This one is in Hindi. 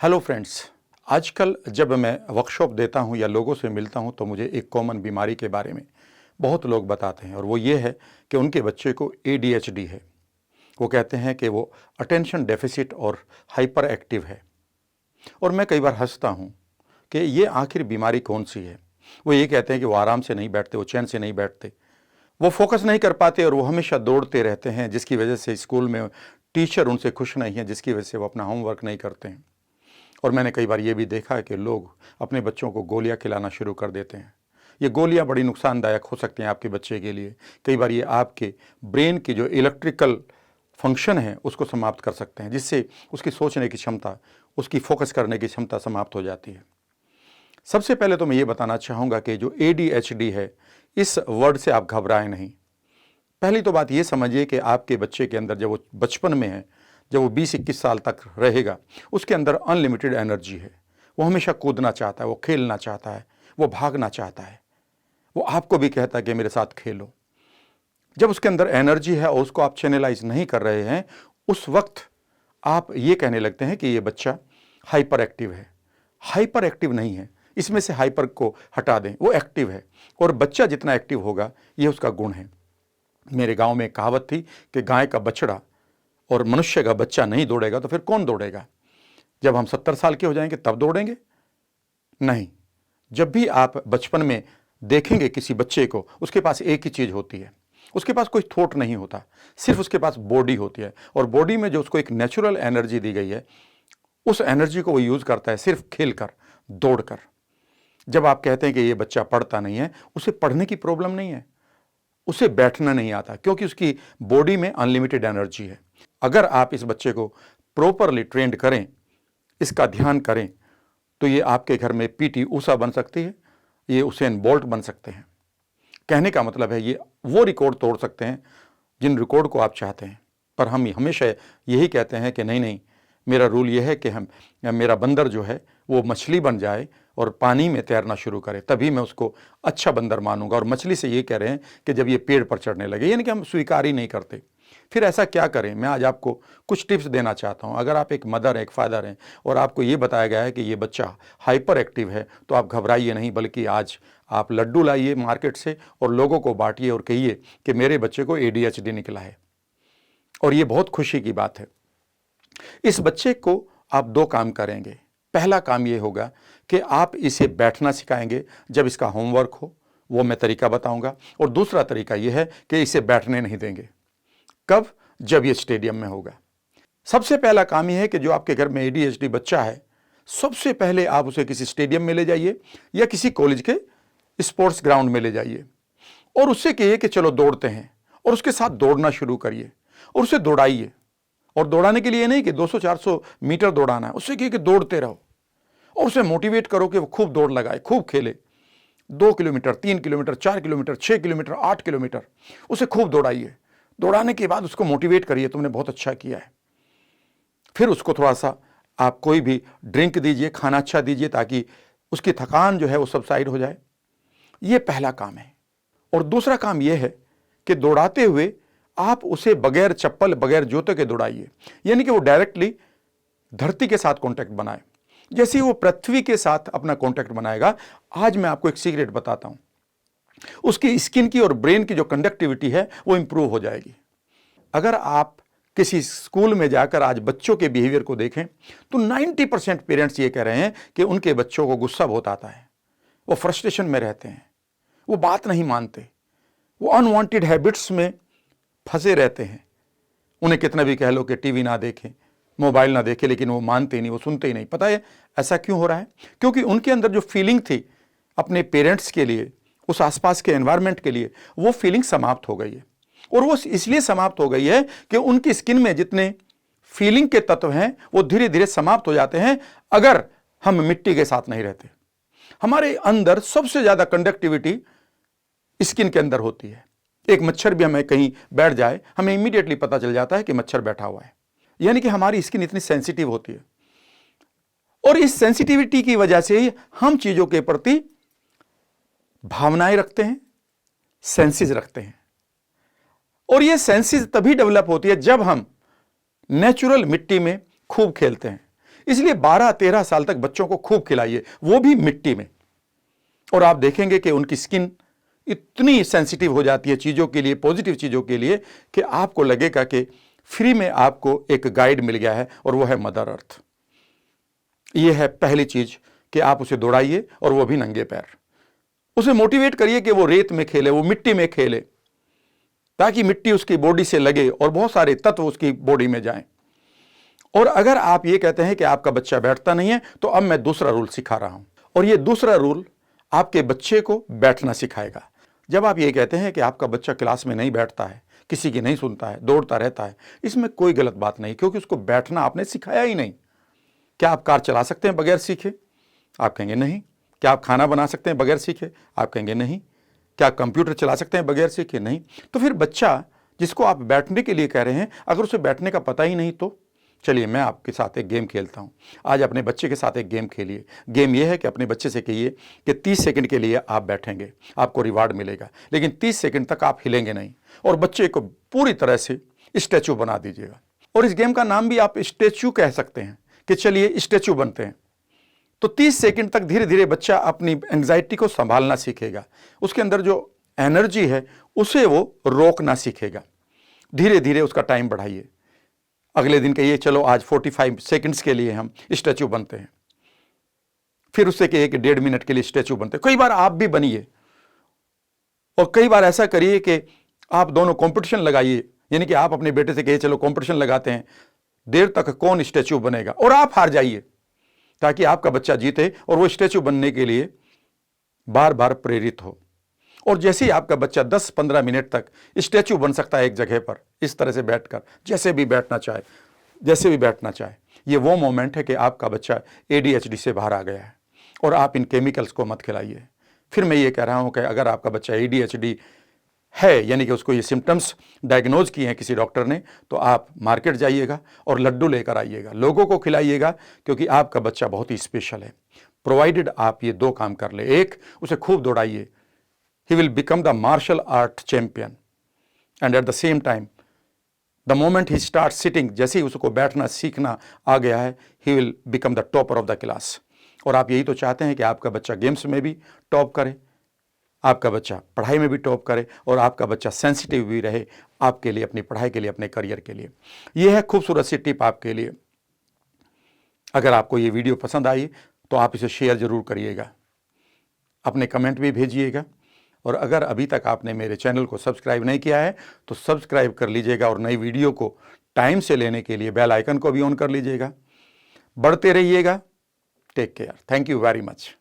Hello friends. आजकल जब मैं वर्कशॉप देता हूं या लोगों से मिलता हूं तो मुझे एक कॉमन बीमारी के बारे में बहुत लोग बताते हैं और वो ये है कि उनके बच्चे को ADHD है। वो कहते हैं कि वो अटेंशन डेफिसिट और हाइपर एक्टिव है। और मैं कई बार हंसता हूं कि ये आखिर बीमारी कौन सी है। वो ये कहते हैं कि वो आराम से नहीं बैठते, वो चैन से नहीं बैठते, वो फोकस नहीं कर पाते और वो हमेशा दौड़ते रहते हैं, जिसकी वजह से स्कूल में टीचर उनसे खुश नहीं है, जिसकी वजह से वो अपना होमवर्क नहीं करते हैं। और मैंने कई बार ये भी देखा है कि लोग अपने बच्चों को गोलियां खिलाना शुरू कर देते हैं। ये गोलियां बड़ी नुकसानदायक हो सकती हैं आपके बच्चे के लिए। कई बार ये आपके ब्रेन की जो इलेक्ट्रिकल फंक्शन है उसको समाप्त कर सकते हैं, जिससे उसकी सोचने की क्षमता, उसकी फोकस करने की क्षमता समाप्त हो जाती है। सबसे पहले तो मैं ये बताना चाहूँगा कि जो ADHD है, इस वर्ड से आप घबराएं नहीं। पहली तो बात ये समझिए कि आपके बच्चे के अंदर जब वो बचपन में है, जब वो 20-21 साल तक रहेगा, उसके अंदर अनलिमिटेड एनर्जी है। वो हमेशा कूदना चाहता है, वो खेलना चाहता है, वो भागना चाहता है, वो आपको भी कहता है कि मेरे साथ खेलो। जब उसके अंदर एनर्जी है और उसको आप चैनलाइज नहीं कर रहे हैं, उस वक्त आप ये कहने लगते हैं कि ये बच्चा हाइपर एक्टिव है। हाइपर एक्टिव नहीं है, इसमें से हाइपर को हटा दें, वो एक्टिव है। और बच्चा जितना एक्टिव होगा, ये उसका गुण है। मेरे गांव में एक कहावत थी कि गाय का बछड़ा और मनुष्य का बच्चा नहीं दौड़ेगा तो फिर कौन दौड़ेगा। जब हम 70 साल के हो जाएंगे तब दौड़ेंगे? नहीं। जब भी आप बचपन में देखेंगे किसी बच्चे को, उसके पास एक ही चीज होती है, उसके पास कोई थॉट नहीं होता, सिर्फ उसके पास बॉडी होती है। और बॉडी में जो उसको एक नेचुरल एनर्जी दी गई है, उस एनर्जी को वो यूज करता है सिर्फ खेलकर, दौड़कर। जब आप कहते हैं कि ये बच्चा पढ़ता नहीं है, उसे पढ़ने की प्रॉब्लम नहीं है, उसे बैठना नहीं आता, क्योंकि उसकी बॉडी में अनलिमिटेड एनर्जी है। अगर आप इस बच्चे को प्रॉपरली ट्रेंड करें, इसका ध्यान करें, तो ये आपके घर में PT ऊषा बन सकती है, ये उसेन बोल्ट बन सकते हैं। कहने का मतलब है ये वो रिकॉर्ड तोड़ सकते हैं जिन रिकॉर्ड को आप चाहते हैं। पर हम हमेशा यही कहते हैं कि नहीं नहीं, मेरा रूल ये है कि मेरा बंदर जो है वो मछली बन जाए और पानी में तैरना शुरू करे, तभी मैं उसको अच्छा बंदर मानूंगा। और मछली से ये कह रहे हैं कि जब ये पेड़ पर चढ़ने लगे, यानी कि हम स्वीकार ही नहीं करते। फिर ऐसा क्या करें? मैं आज आपको कुछ टिप्स देना चाहता हूं। अगर आप एक मदर, एक फादर हैं और आपको ये बताया गया है कि ये बच्चा हाइपर एक्टिव है, तो आप घबराइए नहीं, बल्कि आज आप लड्डू लाइए मार्केट से और लोगों को बांटिए और कहिए कि मेरे बच्चे को ADHD निकला है। और ये बहुत खुशी की बात है। इस बच्चे को आप दो काम करेंगे। पहला काम ये होगा कि आप इसे बैठना सिखाएंगे। जब इसका होमवर्क हो, वो मैं तरीका बताऊंगा। और दूसरा तरीका यह है कि इसे बैठने नहीं देंगे। कब? जब ये स्टेडियम में होगा। सबसे पहला काम यह है कि जो आपके घर में ADHD बच्चा है, सबसे पहले आप उसे किसी स्टेडियम में ले जाइए या किसी कॉलेज के स्पोर्ट्स ग्राउंड में ले जाइए और उससे कहिए कि चलो दौड़ते हैं, और उसके साथ दौड़ना शुरू करिए और उसे दौड़ाइए। और दौड़ाने के लिए नहीं कि 200-400 मीटर दौड़ाना है, उससे कहिए कि दौड़ते रहो और उसे मोटिवेट करो कि वो खूब दौड़ लगाए, खूब खेले। 2 kilometre, 3 kilometre, 4 kilometre, 6 kilometre, 8 kilometre, उसे खूब दौड़ाइए। दौड़ाने के बाद उसको मोटिवेट करिए, तुमने बहुत अच्छा किया है। फिर उसको थोड़ा सा आप कोई भी ड्रिंक दीजिए, खाना अच्छा दीजिए, ताकि उसकी थकान जो है वो सबसाइड हो जाए। ये पहला काम है। और दूसरा काम यह है कि दौड़ाते हुए आप उसे बगैर चप्पल, बगैर जूते के दौड़ाइए, यानी कि वो डायरेक्टली धरती के साथ कांटेक्ट बनाए। जैसे ही वो पृथ्वी के साथ अपना कांटेक्ट बनाएगा, आज मैं आपको एक सीक्रेट बताता हूं, उसकी स्किन की और ब्रेन की जो कंडक्टिविटी है वो इंप्रूव हो जाएगी। अगर आप किसी स्कूल में जाकर आज बच्चों के बिहेवियर को देखें तो 90% पेरेंट्स ये कह रहे हैं कि उनके बच्चों को गुस्सा बहुत आता है, वो फ्रस्ट्रेशन में रहते हैं, वो बात नहीं मानते, वो अनवांटेड हैबिट्स में फंसे रहते हैं। उन्हें कितना भी कह लो कि टीवी ना देखें, मोबाइल ना देखें, लेकिन वो मानते ही नहीं, वो सुनते ही नहीं। पता है ऐसा क्यों हो रहा है? क्योंकि उनके अंदर जो फीलिंग थी अपने पेरेंट्स के लिए, उस आसपास के एनवायरनमेंट के लिए, वो फीलिंग समाप्त हो गई है। और वो इसलिए समाप्त हो गई है कि उनकी स्किन में जितने फीलिंग के तत्व हैं वो धीरे धीरे समाप्त हो जाते हैं अगर हम मिट्टी के साथ नहीं रहते। हमारे अंदर सबसे ज्यादा कंडक्टिविटी स्किन के अंदर होती है। एक मच्छर भी हमें कहीं बैठ जाए, हमें इमीडिएटली पता चल जाता है कि मच्छर बैठा हुआ है। यानी कि हमारी स्किन इतनी सेंसिटिव होती है। और इस सेंसिटिविटी की वजह से ही हम चीजों के प्रति भावनाएं रखते हैं, सेंसेस रखते हैं। और ये सेंसेस तभी डेवलप होती है जब हम नेचुरल मिट्टी में खूब खेलते हैं। इसलिए 12-13 साल तक बच्चों को खूब खिलाइए, वो भी मिट्टी में। और आप देखेंगे कि उनकी स्किन इतनी सेंसिटिव हो जाती है चीज़ों के लिए, पॉजिटिव चीज़ों के लिए, कि आपको लगेगा कि फ्री में आपको एक गाइड मिल गया है, और वो है मदर अर्थ। ये है पहली चीज़ कि आप उसे दौड़ाइए, और वो भी नंगे पैर। उसे मोटिवेट करिए कि वो रेत में खेले, वो मिट्टी में खेले, ताकि मिट्टी उसकी बॉडी से लगे और बहुत सारे तत्व उसकी बॉडी में जाएं। और अगर आप ये कहते हैं कि आपका बच्चा बैठता नहीं है, तो अब मैं दूसरा रूल सिखा रहा हूं, और ये दूसरा रूल आपके बच्चे को बैठना सिखाएगा। जब आप ये कहते हैं कि आपका बच्चा क्लास में नहीं बैठता है, किसी की नहीं सुनता है, दौड़ता रहता है, इसमें कोई गलत बात नहीं, क्योंकि उसको बैठना आपने सिखाया ही नहीं। क्या आप कार चला सकते हैं बगैर सीखे? आप कहेंगे नहीं। क्या आप खाना बना सकते हैं बगैर सीखे? आप कहेंगे नहीं। क्या कंप्यूटर चला सकते हैं बगैर सीखे? नहीं। तो फिर बच्चा जिसको आप बैठने के लिए कह रहे हैं, अगर उसे बैठने का पता ही नहीं, तो चलिए मैं आपके साथ एक गेम खेलता हूं। आज अपने बच्चे के साथ एक गेम खेलिए। गेम यह है कि अपने बच्चे से कहिए कि 30 सेकंड के लिए आप बैठेंगे, आपको रिवार्ड मिलेगा, लेकिन 30 सेकंड तक आप हिलेंगे नहीं, और बच्चे को पूरी तरह से स्टैचू बना दीजिएगा। और इस गेम का नाम भी आप स्टैचू कह सकते हैं, कि चलिए स्टैचू बनते हैं। तो 30 सेकंड तक धीरे धीरे बच्चा अपनी एंग्जाइटी को संभालना सीखेगा, उसके अंदर जो एनर्जी है उसे वो रोकना सीखेगा। धीरे धीरे उसका टाइम बढ़ाइए। अगले दिन कहिए चलो आज 45 सेकंड्स के लिए हम स्टैचू बनते हैं। फिर उससे कहिए कि 1.5 मिनट के लिए स्टैचू बनते हैं। कई बार आप भी बनिए, और कई बार ऐसा करिए कि आप दोनों कंपटीशन लगाइए, यानी कि आप अपने बेटे से कहिए चलो कंपटीशन लगाते हैं, देर तक कौन स्टैचू बनेगा, और आप हार जाइए, ताकि आपका बच्चा जीते और वो स्टैचू बनने के लिए बार बार प्रेरित हो। और जैसे ही आपका बच्चा 10-15 मिनट तक स्टैचू बन सकता है एक जगह पर, इस तरह से बैठकर, जैसे भी बैठना चाहे, जैसे भी बैठना चाहे, ये वो मोमेंट है कि आपका बच्चा ADHD से बाहर आ गया है। और आप इन केमिकल्स को मत खिलाइए। फिर मैं ये कह रहा हूं कि अगर आपका बच्चा ADHD है, यानी कि उसको ये सिम्टम्स डायग्नोज किए हैं किसी डॉक्टर ने, तो आप मार्केट जाइएगा और लड्डू लेकर आइएगा, लोगों को खिलाइएगा, क्योंकि आपका बच्चा बहुत ही स्पेशल है। प्रोवाइडेड आप ये 2 काम कर ले। एक, उसे खूब दौड़ाइए, he will become the martial art champion, and at the same time the moment he starts sitting, जैसे ही उसको बैठना सीखना आ गया है, he will become the topper of the class। और आप यही तो चाहते हैं कि आपका बच्चा गेम्स में भी टॉप करे, आपका बच्चा पढ़ाई में भी टॉप करे, और आपका बच्चा सेंसिटिव भी रहे आपके लिए, अपनी पढ़ाई के लिए, अपने करियर के लिए। यह है खूबसूरत सी टिप आपके लिए। अगर आपको ये वीडियो पसंद आई तो आप इसे शेयर जरूर करिएगा, अपने कमेंट भी भेजिएगा, और अगर अभी तक आपने मेरे चैनल को सब्सक्राइब नहीं किया है तो सब्सक्राइब कर लीजिएगा, और नई वीडियो को टाइम से लेने के लिए बेल आइकन को भी ऑन कर लीजिएगा। बढ़ते रहिएगा। Take care. Thank you very much.